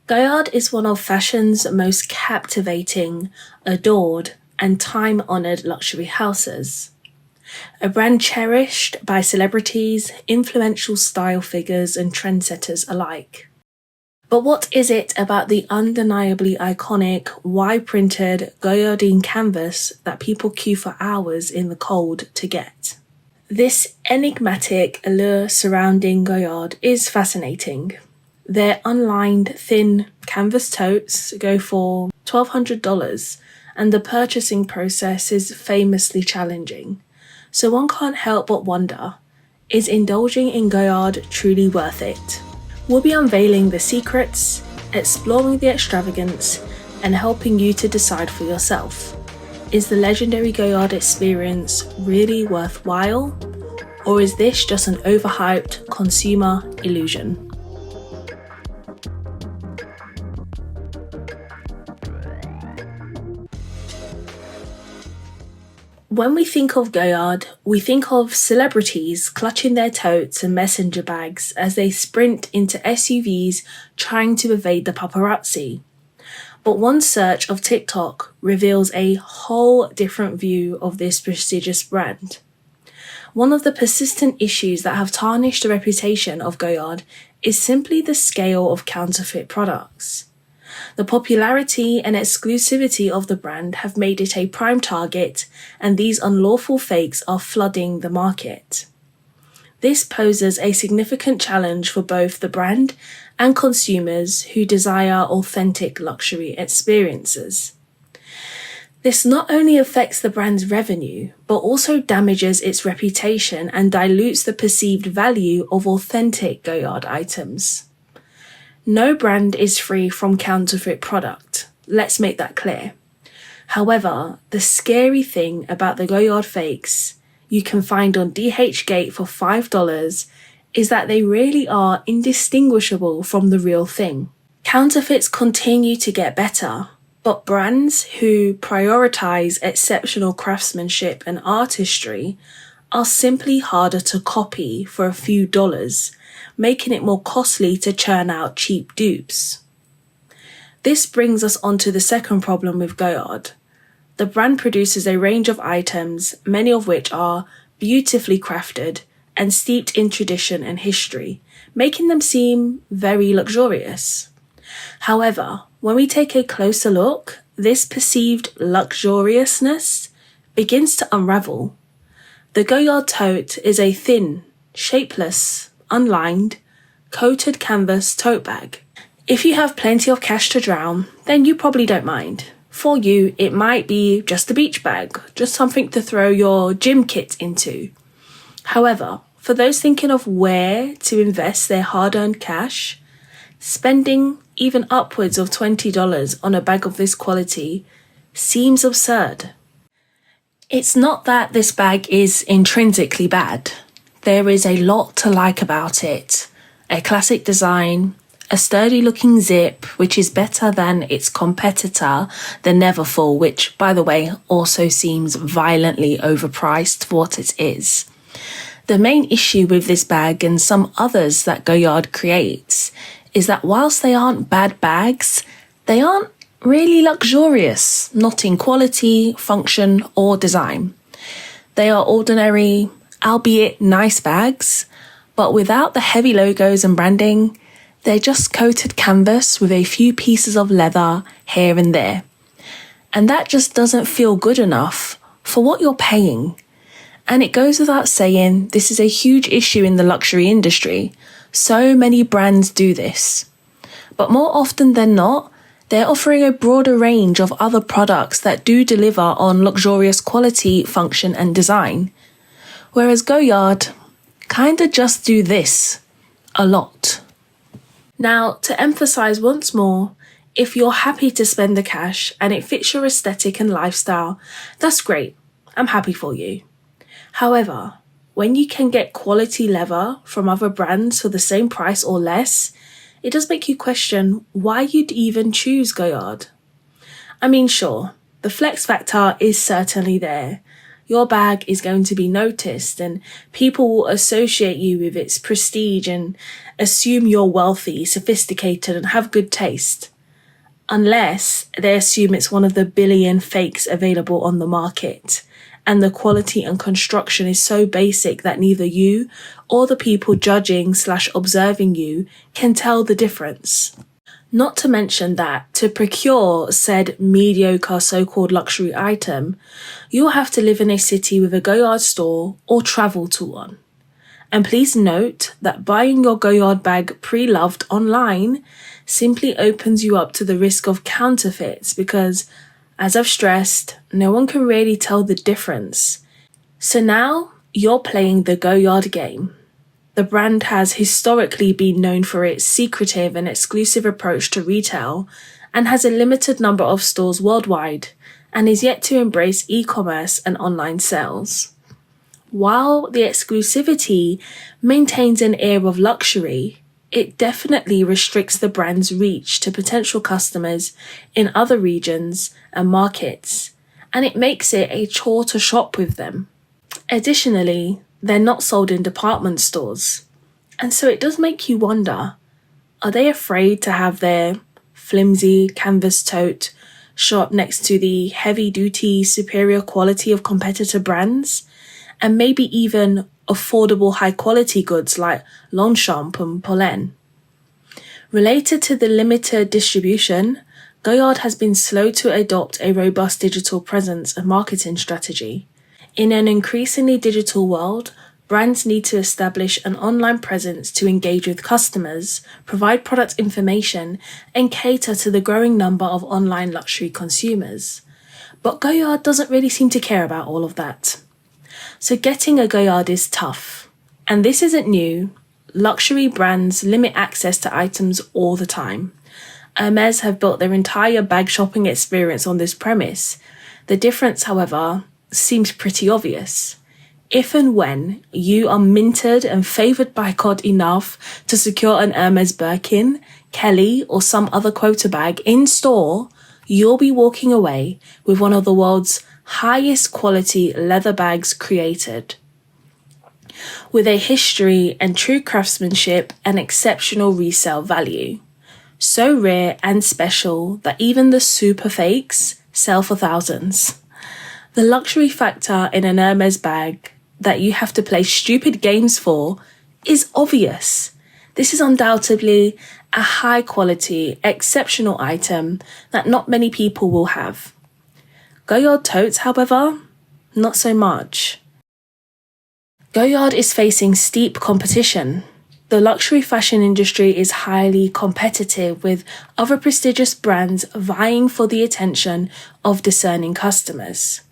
Goyard is one of fashion's most captivating, adored, and time-honoured luxury houses. A brand cherished by celebrities, influential style figures, and trendsetters alike. But what is it about the undeniably iconic, wide-printed Goyardine canvas that people queue for hours in the cold to get? This enigmatic allure surrounding Goyard is fascinating. Their unlined, thin canvas totes go for $1,200, and the purchasing process is famously challenging. So one can't help but wonder, is indulging in Goyard truly worth it? We'll be unveiling the secrets, exploring the extravagance, and helping you to decide for yourself. Is the legendary Goyard experience really worthwhile? Or is this just an overhyped consumer illusion? When we think of Goyard, we think of celebrities clutching their totes and messenger bags as they sprint into SUVs trying to evade the paparazzi. But one search of TikTok reveals a whole different view of this prestigious brand. One of the persistent issues that have tarnished the reputation of Goyard is simply the scale of counterfeit products. The popularity and exclusivity of the brand have made it a prime target, and these unlawful fakes are flooding the market. This poses a significant challenge for both the brand and consumers who desire authentic luxury experiences. This not only affects the brand's revenue, but also damages its reputation and dilutes the perceived value of authentic Goyard items. No brand is free from counterfeit product, let's make that clear. However, the scary thing about the Goyard fakes you can find on DHgate for $5 is that they really are indistinguishable from the real thing. Counterfeits continue to get better, but brands who prioritize exceptional craftsmanship and artistry are simply harder to copy for a few dollars, making it more costly to churn out cheap dupes. This brings us on to the second problem with Goyard. The brand produces a range of items, many of which are beautifully crafted and steeped in tradition and history, making them seem very luxurious. However, when we take a closer look, this perceived luxuriousness begins to unravel. The Goyard tote is a thin, shapeless, unlined, coated canvas tote bag. If you have plenty of cash to drown, then you probably don't mind. For you, it might be just a beach bag, just something to throw your gym kit into. However, for those thinking of where to invest their hard-earned cash, spending even upwards of $20 on a bag of this quality seems absurd. It's not that this bag is intrinsically bad. There is a lot to like about it. A classic design, a sturdy looking zip, which is better than its competitor, the Neverfull, which, by the way, also seems violently overpriced for what it is. The main issue with this bag and some others that Goyard creates is that whilst they aren't bad bags, they aren't really luxurious, not in quality, function, or design. They are ordinary, albeit nice bags, but without the heavy logos and branding, they're just coated canvas with a few pieces of leather here and there. And that just doesn't feel good enough for what you're paying. And it goes without saying, this is a huge issue in the luxury industry. So many brands do this. But more often than not, they're offering a broader range of other products that do deliver on luxurious quality, function, and design. Whereas Goyard kinda just do this a lot. Now, to emphasize once more, if you're happy to spend the cash and it fits your aesthetic and lifestyle, that's great. I'm happy for you. However, when you can get quality leather from other brands for the same price or less, it does make you question why you'd even choose Goyard. I mean, sure, the flex factor is certainly there. your bag is going to be noticed and people will associate you with its prestige and assume you're wealthy, sophisticated, and have good taste. Unless they assume it's one of the billion fakes available on the market, and the quality and construction is so basic that neither you or the people judging/observing you can tell the difference. Not to mention that to procure said mediocre so-called luxury item, you'll have to live in a city with a Goyard store or travel to one. And please note that buying your Goyard bag pre-loved online simply opens you up to the risk of counterfeits because, as I've stressed, no one can really tell the difference. So now you're playing the Goyard game. The brand has historically been known for its secretive and exclusive approach to retail and has a limited number of stores worldwide and is yet to embrace e-commerce and online sales. While the exclusivity maintains an air of luxury, it definitely restricts the brand's reach to potential customers in other regions and markets, and it makes it a chore to shop with them. Additionally, they're not sold in department stores, and so it does make you wonder, are they afraid to have their flimsy canvas tote show up next to the heavy-duty superior quality of competitor brands, and maybe even affordable high-quality goods like Longchamp and Pollen? Related to the limited distribution, Goyard has been slow to adopt a robust digital presence and marketing strategy. In an increasingly digital world, brands need to establish an online presence to engage with customers, provide product information, and cater to the growing number of online luxury consumers. But Goyard doesn't really seem to care about all of that. So getting a Goyard is tough. And this isn't new. Luxury brands limit access to items all the time. Hermes have built their entire bag shopping experience on this premise. The difference, however, seems pretty obvious. If and when you are minted and favoured by God enough to secure an Hermes Birkin, Kelly, or some other quota bag in store, you'll be walking away with one of the world's highest quality leather bags created. With a history and true craftsmanship and exceptional resale value. So rare and special that even the super fakes sell for thousands. The luxury factor in an Hermes bag that you have to play stupid games for is obvious. This is undoubtedly a high quality, exceptional item that not many people will have. Goyard totes, however, not so much. Goyard is facing steep competition. The luxury fashion industry is highly competitive, with other prestigious brands vying for the attention of discerning customers.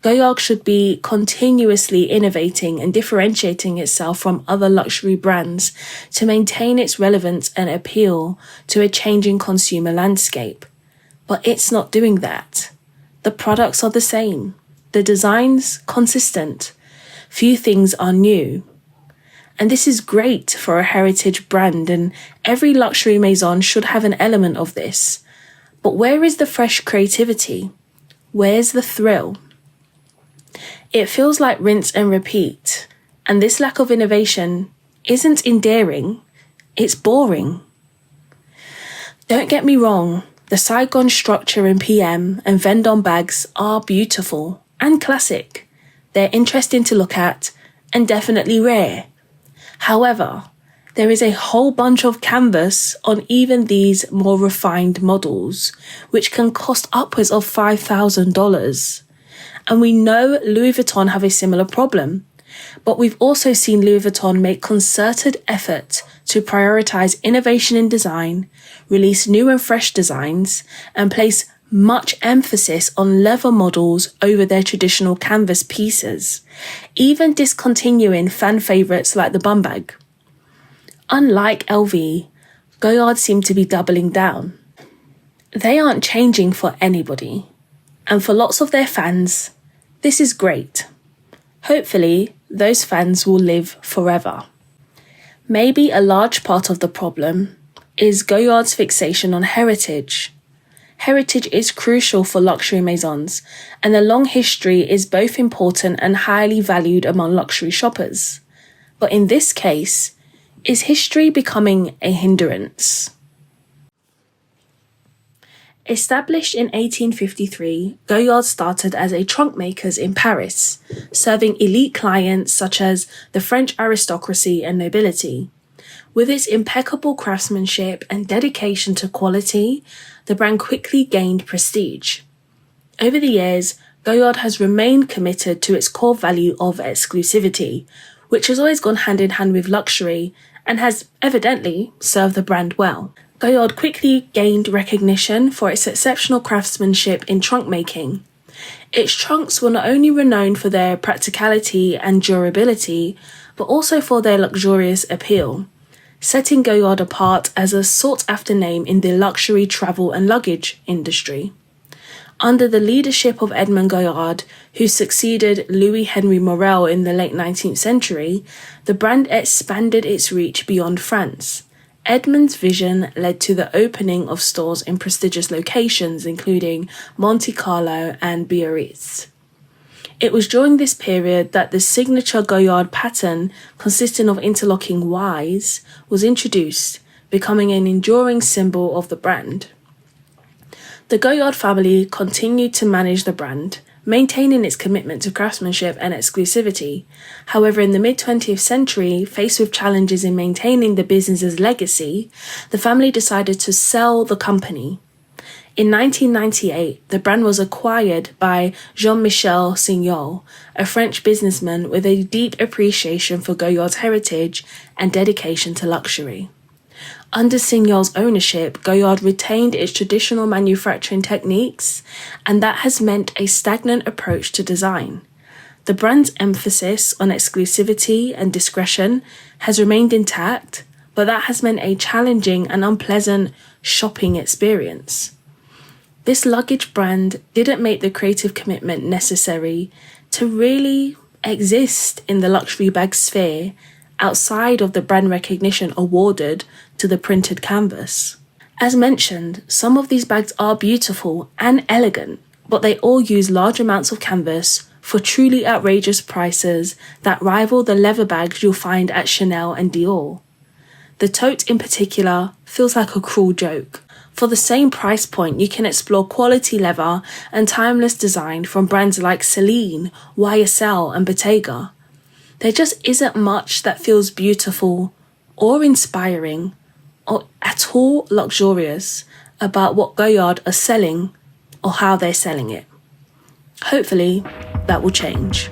Goyard should be continuously innovating and differentiating itself from other luxury brands to maintain its relevance and appeal to a changing consumer landscape. But it's not doing that. The products are the same. The designs consistent. Few things are new. And this is great for a heritage brand, and every luxury maison should have an element of this. But where is the fresh creativity? Where's the thrill? It feels like rinse and repeat, and this lack of innovation isn't endearing, it's boring. Don't get me wrong, the Saigon structure in PM and Vendôme bags are beautiful and classic. They're interesting to look at and definitely rare. However, there is a whole bunch of canvas on even these more refined models, which can cost upwards of $5,000. And we know Louis Vuitton have a similar problem, but we've also seen Louis Vuitton make concerted effort to prioritize innovation in design, release new and fresh designs, and place much emphasis on leather models over their traditional canvas pieces, even discontinuing fan favourites like the bum bag. Unlike LV, Goyard seem to be doubling down. They aren't changing for anybody, and for lots of their fans, this is great. Hopefully, those fans will live forever. Maybe a large part of the problem is Goyard's fixation on heritage. Heritage is crucial for luxury maisons, and a long history is both important and highly valued among luxury shoppers. But in this case, is history becoming a hindrance? Established in 1853, Goyard started as a trunk makers in Paris, serving elite clients such as the French aristocracy and nobility. With its impeccable craftsmanship and dedication to quality, the brand quickly gained prestige. Over the years, Goyard has remained committed to its core value of exclusivity, which has always gone hand in hand with luxury and has evidently served the brand well. Goyard quickly gained recognition for its exceptional craftsmanship in trunk making. Its trunks were not only renowned for their practicality and durability, but also for their luxurious appeal, setting Goyard apart as a sought-after name in the luxury travel and luggage industry. Under the leadership of Edmond Goyard, who succeeded Louis Henry Morel in the late 19th century, the brand expanded its reach beyond France. Edmond's vision led to the opening of stores in prestigious locations including Monte Carlo and Biarritz. It was during this period that the signature Goyard pattern, consisting of interlocking Ys, was introduced, becoming an enduring symbol of the brand. The Goyard family continued to manage the brand, maintaining its commitment to craftsmanship and exclusivity. However, in the mid-20th century, faced with challenges in maintaining the business's legacy, the family decided to sell the company. In 1998, the brand was acquired by Jean-Michel Signol, a French businessman with a deep appreciation for Goyard's heritage and dedication to luxury. Under Signol's ownership, Goyard retained its traditional manufacturing techniques, and that has meant a stagnant approach to design. The brand's emphasis on exclusivity and discretion has remained intact, but that has meant a challenging and unpleasant shopping experience. This luggage brand didn't make the creative commitment necessary to really exist in the luxury bag sphere outside of the brand recognition awarded to the printed canvas. As mentioned, some of these bags are beautiful and elegant, but they all use large amounts of canvas for truly outrageous prices that rival the leather bags you'll find at Chanel and Dior. The tote in particular feels like a cruel joke. For the same price point, you can explore quality leather and timeless design from brands like Celine, YSL and Bottega. There just isn't much that feels beautiful or inspiring or at all luxurious about what Goyard are selling or how they're selling it. Hopefully, that will change.